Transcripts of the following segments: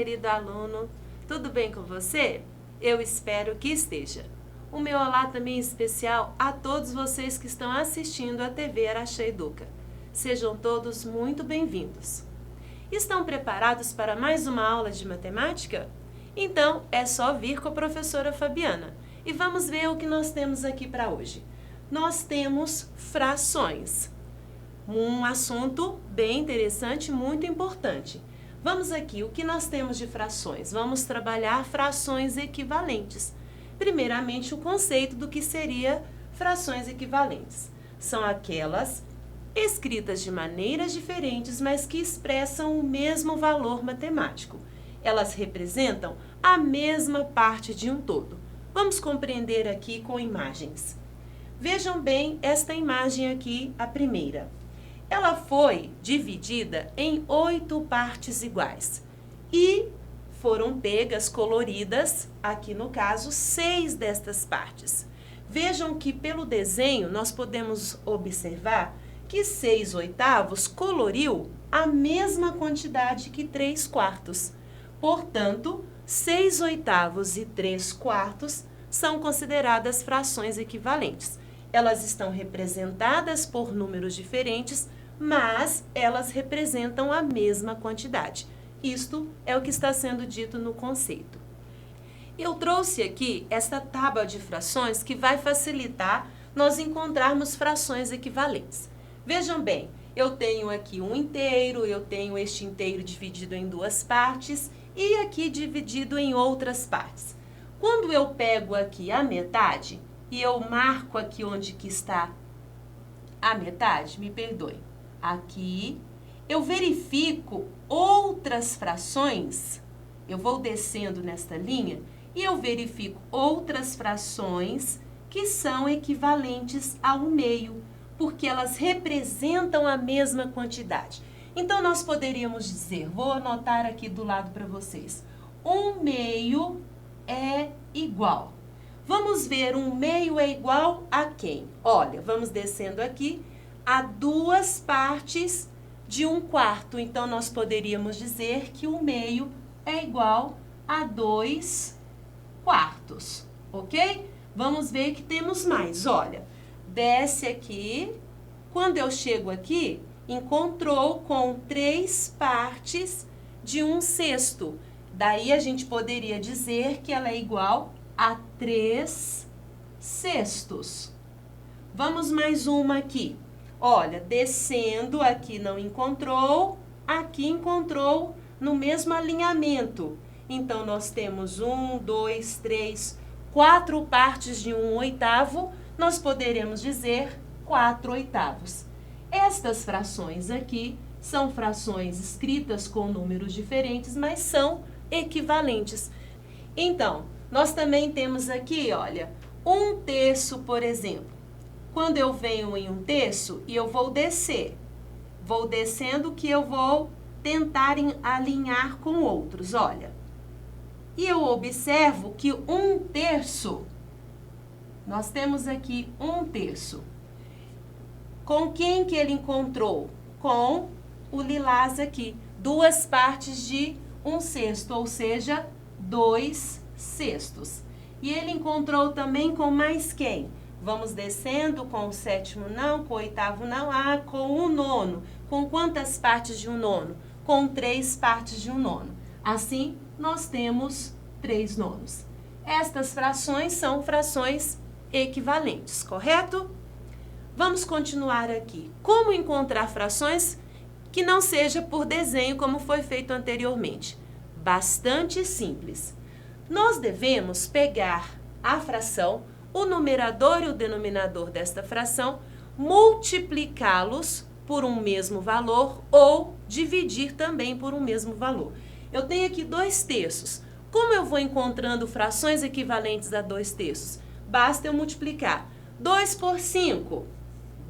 querido aluno, tudo bem com você? Eu espero que esteja. O meu olá também especial a todos vocês que estão assistindo a TV Araxá Educa. Sejam todos muito bem-vindos. Estão preparados para mais uma aula de matemática? Então, é só vir com a professora Fabiana e vamos ver o que nós temos aqui para hoje. Nós temos frações, um assunto bem interessante, muito importante. Vamos aqui, o que nós temos de frações? Vamos trabalhar frações equivalentes. Primeiramente, o conceito do que seria frações equivalentes. São aquelas escritas de maneiras diferentes, mas que expressam o mesmo valor matemático. Elas representam a mesma parte de um todo. Vamos compreender aqui com imagens. Vejam bem esta imagem aqui, a primeira. Ela foi dividida em 8 partes iguais e foram pegas, coloridas, aqui no caso, 6 destas partes. Vejam que pelo desenho nós podemos observar que 6/8 coloriu a mesma quantidade que 3/4. Portanto, 6/8 e 3/4 são consideradas frações equivalentes. Elas estão representadas por números diferentes, mas elas representam a mesma quantidade. Isto é o que está sendo dito no conceito. Eu trouxe aqui esta tábua de frações que vai facilitar nós encontrarmos frações equivalentes. Vejam bem, eu tenho aqui um inteiro, eu tenho este inteiro dividido em 2 partes e aqui dividido em outras partes. Quando eu pego aqui a metade e eu marco aqui onde que está a metade, me perdoe, aqui eu verifico outras frações, eu vou descendo nesta linha e eu verifico outras frações que são equivalentes ao meio, porque elas representam a mesma quantidade. Então, nós poderíamos dizer, vou anotar aqui do lado para vocês, 1/2 é igual. Vamos ver, 1/2 é igual a quem? Olha, vamos descendo aqui, a 2 partes de 1/4. Então, nós poderíamos dizer que 1/2 é igual a 2/4, ok? Vamos ver que temos mais, olha, desce aqui, quando eu chego aqui, encontrou com 3 partes de 1/6. Daí, a gente poderia dizer que ela é igual a 3/6. Vamos mais uma aqui. Olha, descendo, aqui não encontrou, aqui encontrou no mesmo alinhamento. Então, nós temos 1, 2, 3, 4 partes de 1/8, nós poderemos dizer 4/8. Estas frações aqui são frações escritas com números diferentes, mas são equivalentes. Então, nós também temos aqui, olha, 1/3, por exemplo. Quando eu venho em 1/3 e eu vou descer, vou descendo que eu vou tentar alinhar com outros, olha. E eu observo que 1/3, nós temos aqui 1/3. Com quem que ele encontrou? Com o lilás aqui, 2 partes de 1/6, ou seja, 2/6. E ele encontrou também com mais quem? Vamos descendo com o 7º não, com o 8º não, com o 9º. Com quantas partes de 1/9? Com 3 partes de 1/9. Assim, nós temos 3/9. Estas frações são frações equivalentes, correto? Vamos continuar aqui. Como encontrar frações que não seja por desenho, como foi feito anteriormente? Bastante simples. Nós devemos pegar a fração, o numerador e o denominador desta fração, multiplicá-los por um mesmo valor ou dividir também por um mesmo valor. Eu tenho aqui 2/3. Como eu vou encontrando frações equivalentes a 2/3? Basta eu multiplicar 2 por 5,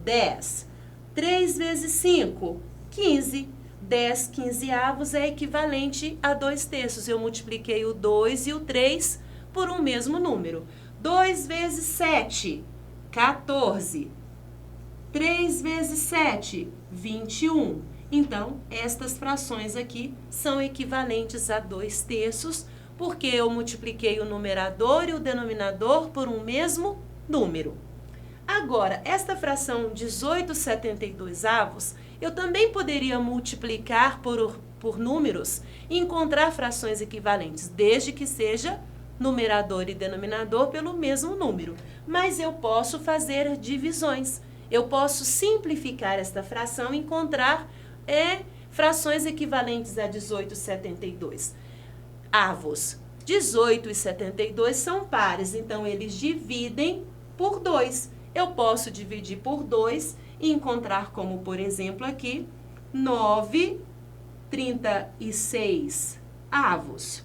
10. 3 vezes 5, 15. 10/15 é equivalente a 2/3. Eu multipliquei o 2 e o 3 por um mesmo número. 2 vezes 7, 14. 3 vezes 7, 21. Então, estas frações aqui são equivalentes a 2/3, porque eu multipliquei o numerador e o denominador por um mesmo número. Agora, esta fração 18/72, eu também poderia multiplicar por números e encontrar frações equivalentes, desde que seja numerador e denominador pelo mesmo número. Mas eu posso fazer divisões. Eu posso simplificar esta fração e encontrar frações equivalentes a 18/72. Avos 18 e 72 são pares, então eles dividem por 2. Eu posso dividir por 2 e encontrar como, por exemplo, aqui, 9/36 avos.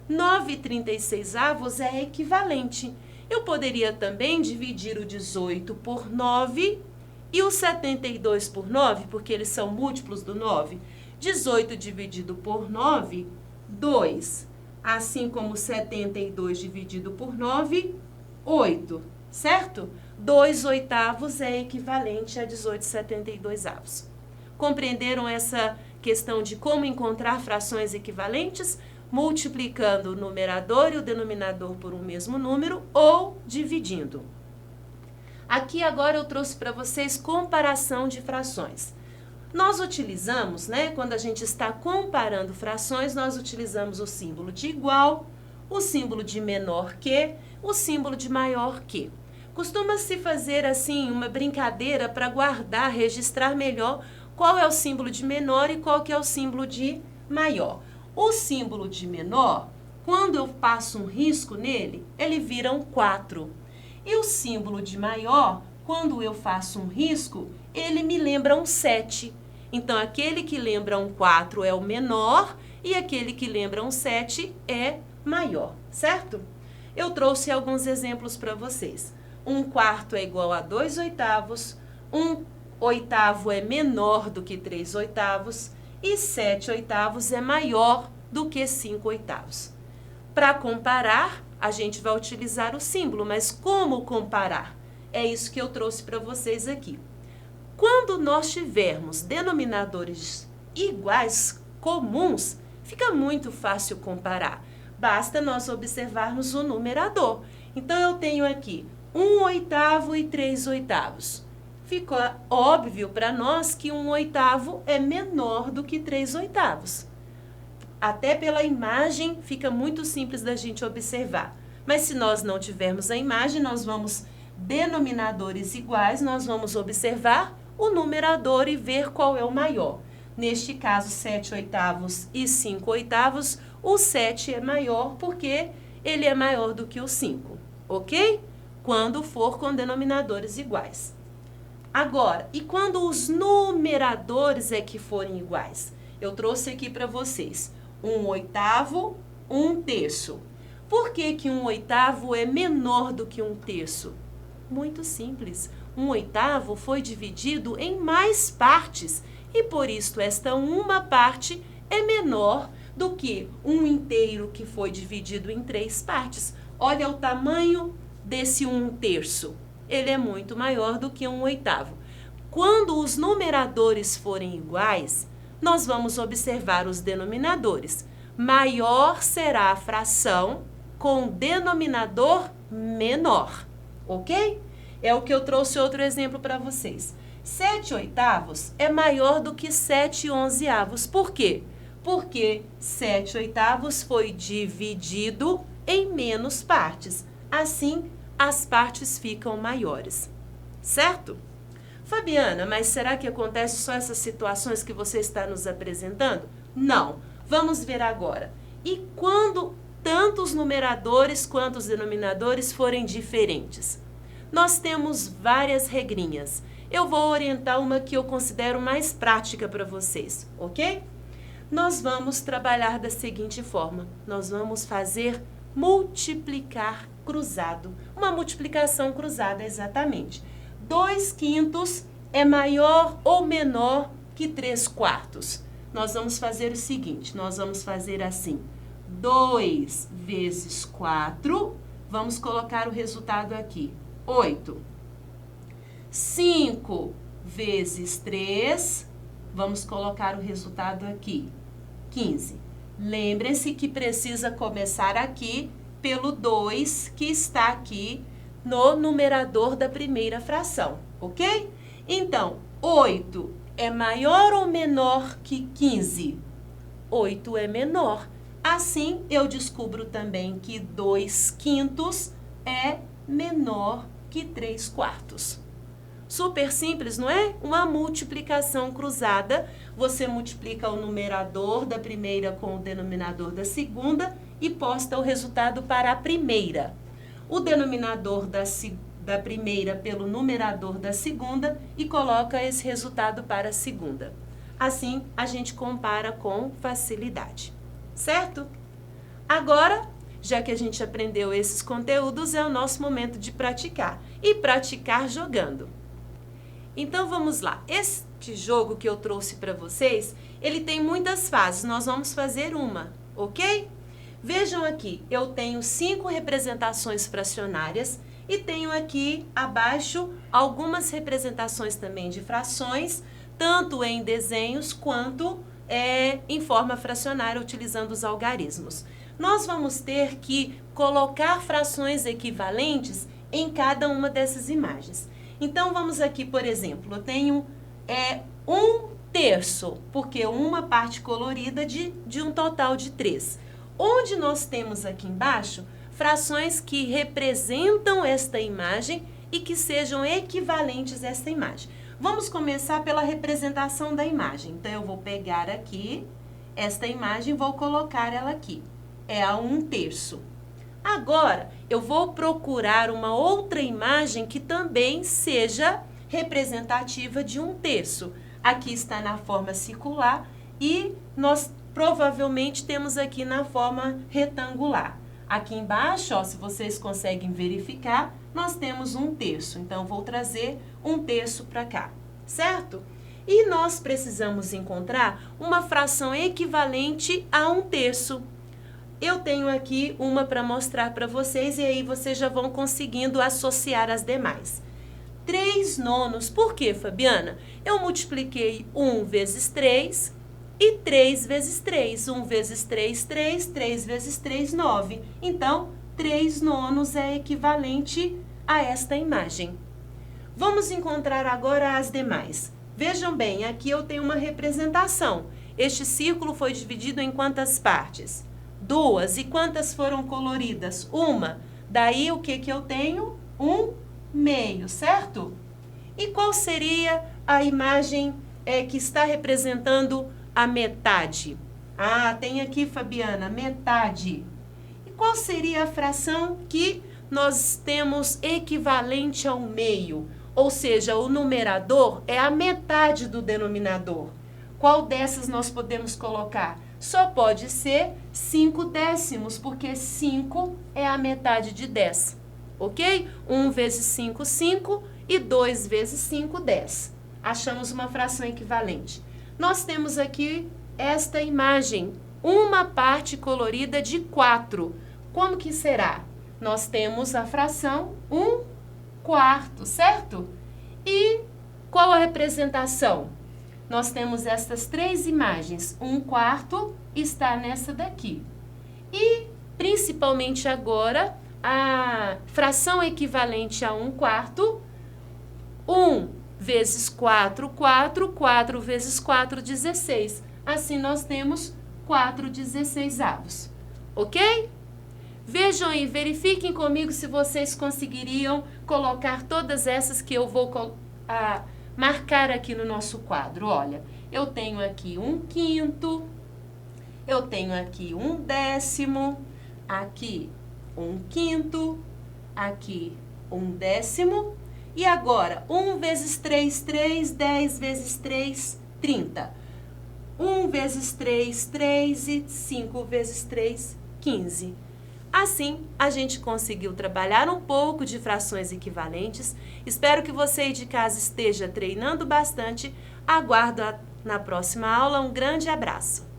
9/36 avos é equivalente. Eu poderia também dividir o 18 por 9 e o 72 por 9, porque eles são múltiplos do 9. 18 dividido por 9, 2. Assim como 72 dividido por 9, 8. Certo? 2/8 é equivalente a 18/72 avos. Compreenderam essa questão de como encontrar frações equivalentes? Multiplicando o numerador e o denominador por um mesmo número ou dividindo. Aqui agora eu trouxe para vocês comparação de frações. Nós utilizamos, quando a gente está comparando frações, nós utilizamos o símbolo de igual, o símbolo de menor que, o símbolo de maior que. Costuma-se fazer assim uma brincadeira para guardar, registrar melhor qual é o símbolo de menor e qual que é o símbolo de maior. O símbolo de menor, quando eu passo um risco nele, ele vira um 4. E o símbolo de maior, quando eu faço um risco, ele me lembra um 7. Então, aquele que lembra um 4 é o menor e aquele que lembra um 7 é maior, certo? Eu trouxe alguns exemplos para vocês. 1/4 é igual a 2/8, 1/8 é menor do que 3/8 e 7/8 é maior do que 5/8. Para comparar, a gente vai utilizar o símbolo, mas como comparar? É isso que eu trouxe para vocês aqui. Quando nós tivermos denominadores iguais, comuns, fica muito fácil comparar. Basta nós observarmos o numerador. Então, eu tenho aqui 1/8 e 3/8. Ficou óbvio para nós que 1/8 é menor do que 3/8. Até pela imagem fica muito simples da gente observar. Mas se nós não tivermos a imagem, nós vamos denominadores iguais, nós vamos observar o numerador e ver qual é o maior. Neste caso, 7/8 e 5/8, o 7 é maior porque ele é maior do que o 5, ok? Quando for com denominadores iguais. Agora, e quando os numeradores é que forem iguais? Eu trouxe aqui para vocês 1/8, 1/3. Por que que 1/8 é menor do que 1/3? Muito simples. 1/8 foi dividido em mais partes e por isso esta uma parte é menor do que 1 inteiro que foi dividido em 3 partes. Olha o tamanho desse 1/3. Ele é muito maior do que 1/8. Quando os numeradores forem iguais, nós vamos observar os denominadores. Maior será a fração com denominador menor, ok? É o que eu trouxe outro exemplo para vocês. 7/8 é maior do que 7/11. Por quê? Porque 7/8 foi dividido em menos partes. Assim, as partes ficam maiores, certo? Fabiana, mas será que acontece só essas situações que você está nos apresentando? Não. Vamos ver agora. E quando tanto os numeradores quanto os denominadores forem diferentes? Nós temos várias regrinhas. Eu vou orientar uma que eu considero mais prática para vocês, ok? Nós vamos trabalhar da seguinte forma. Nós vamos fazer multiplicar cruzado. Uma multiplicação cruzada, exatamente. 2/5 é maior ou menor que 3/4. Nós vamos fazer o seguinte, nós vamos fazer assim. 2 vezes 4, vamos colocar o resultado aqui, 8. 5 vezes 3, Vamos colocar o resultado aqui, 15. Lembrem-se que precisa começar aqui pelo 2, que está aqui no numerador da primeira fração, ok? Então, 8 é maior ou menor que 15? 8 é menor. Assim, eu descubro também que 2/5 é menor que 3/4. Super simples, não é? Uma multiplicação cruzada. Você multiplica o numerador da primeira com o denominador da segunda e posta o resultado para a primeira. O denominador da primeira pelo numerador da segunda e coloca esse resultado para a segunda. Assim, a gente compara com facilidade, certo? Agora, já que a gente aprendeu esses conteúdos, é o nosso momento de praticar. E praticar jogando. Então, vamos lá. Este jogo que eu trouxe para vocês, ele tem muitas fases. Nós vamos fazer uma, ok? Vejam aqui, eu tenho 5 representações fracionárias e tenho aqui abaixo algumas representações também de frações, tanto em desenhos quanto em forma fracionária, utilizando os algarismos. Nós vamos ter que colocar frações equivalentes em cada uma dessas imagens. Então, vamos aqui, por exemplo, eu tenho 1/3, porque uma parte colorida de um total de 3. Onde nós temos aqui embaixo frações que representam esta imagem e que sejam equivalentes a esta imagem. Vamos começar pela representação da imagem. Então, eu vou pegar aqui esta imagem e vou colocar ela aqui. É a 1/3. Agora, eu vou procurar uma outra imagem que também seja representativa de 1/3. Aqui está na forma circular e nós provavelmente temos aqui na forma retangular. Aqui embaixo, ó, se vocês conseguem verificar, nós temos 1/3. Então, vou trazer 1/3 para cá, certo? E nós precisamos encontrar uma fração equivalente a 1/3. Eu tenho aqui uma para mostrar para vocês e aí vocês já vão conseguindo associar as demais. 3/9. Por quê, Fabiana? Eu multipliquei 1 vezes 3 e 3 vezes 3. 1 vezes 3, 3. 3 vezes 3, 9. Então, 3/9 é equivalente a esta imagem. Vamos encontrar agora as demais. Vejam bem, aqui eu tenho uma representação. Este círculo foi dividido em quantas partes? 2. E quantas foram coloridas? 1. Daí, o que eu tenho? 1/2, certo? E qual seria a imagem que está representando a metade? Ah, tem aqui, Fabiana, metade. E qual seria a fração que nós temos equivalente ao meio? Ou seja, o numerador é a metade do denominador. Qual dessas nós podemos colocar? Só pode ser 5/10, porque 5 é a metade de 10, ok? 1 vezes 5, 5 e 2 vezes 5, 10. Achamos uma fração equivalente. Nós temos aqui esta imagem, uma parte colorida de 4. Como que será? Nós temos a fração 1/4, certo? E qual a representação? Nós temos estas 3 imagens. 1/4 está nessa daqui. E, principalmente agora, a fração equivalente a 1/4, 1 vezes 4, 4. 4 vezes 4, 16. Assim, nós temos 4/16. Ok? Vejam aí, verifiquem comigo se vocês conseguiriam colocar todas essas que eu vou marcar aqui no nosso quadro. Olha, eu tenho aqui 1/5, eu tenho aqui 1/10, aqui 1/5, aqui 1/10. E agora, 1 vezes 3, 3, 10 vezes 3, 30. 1 vezes 3, 3 e 5 vezes 3, 15. Assim, a gente conseguiu trabalhar um pouco de frações equivalentes. Espero que você aí de casa esteja treinando bastante. Aguardo na próxima aula. Um grande abraço!